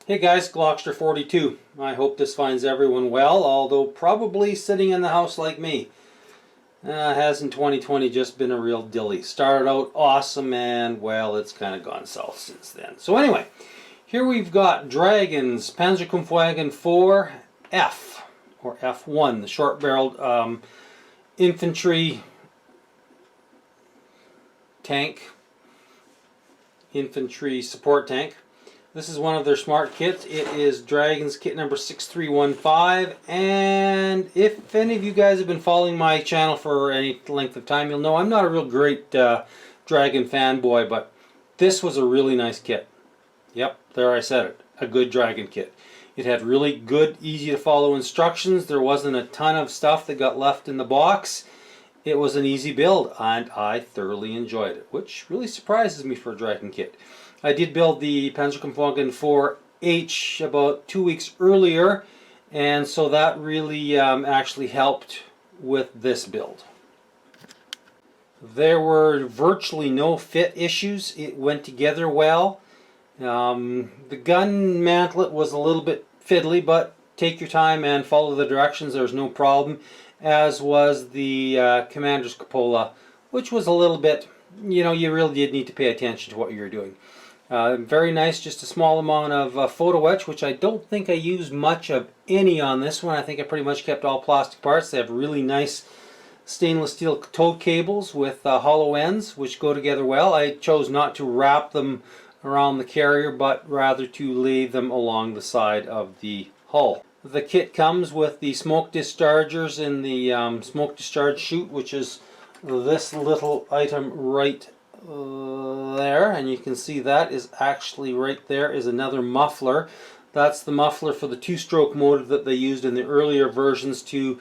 Hey guys, Glockster42. I hope this finds everyone well, although probably sitting in the house like me. Hasn't 2020 just been a real dilly? Started out awesome and, well, it's kind of gone south since then. So anyway, here we've got Dragon's Panzerkampfwagen 4F, or F1, the short-barreled infantry tank, infantry support tank. This is one of their smart kits. It is Dragon's kit number 6315, and if any of you guys have been following my channel for any length of time, you'll know I'm not a real great Dragon fanboy, but this was a really nice kit. Yep, there I said it, a good Dragon kit. It had really good, easy to follow instructions. There wasn't a ton of stuff that got left in the box. It was an easy build, and I thoroughly enjoyed it, which really surprises me for a Dragon kit. I did build the Panzerkampfwagen 4H about 2 weeks earlier, and so that really actually helped with this build. There were virtually no fit issues. It went together well. The gun mantlet was a little bit fiddly, but take your time and follow the directions. There's no problem. As was the commander's cupola, which was a little bit, you know, you really did need to pay attention to what you were doing. Very nice, just a small amount of photo etch, which I don't think I used much of any on this one. I think I pretty much kept all plastic parts. They have really nice stainless steel toed cables with hollow ends, which go together well. I chose not to wrap them around the carrier, but rather to lay them along the side of the hull. The kit comes with the smoke dischargers in the smoke discharge chute, which is this little item right there, and you can see that is actually right there is another muffler. That's the muffler for the two-stroke motor that they used in the earlier versions to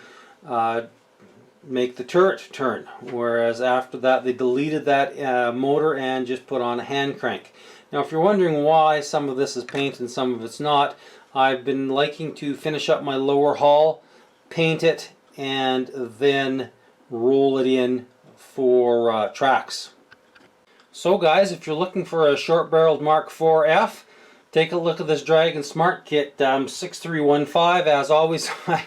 make the turret turn, whereas after that they deleted that motor and just put on a hand crank. Now if you're wondering why some of this is paint and some of it's not, I've been liking to finish up my lower hull, paint it, and then roll it in for tracks. So guys, if you're looking for a short-barreled Mark IV-F, take a look at this Dragon Smart Kit 6315. As always, I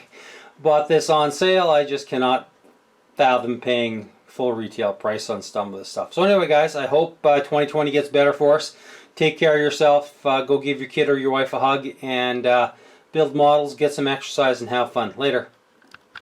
bought this on sale. I just cannot fathom paying full retail price on some of this stuff. So anyway guys, I hope 2020 gets better for us. Take care of yourself. Go give your kid or your wife a hug and build models, get some exercise, and have fun. Later.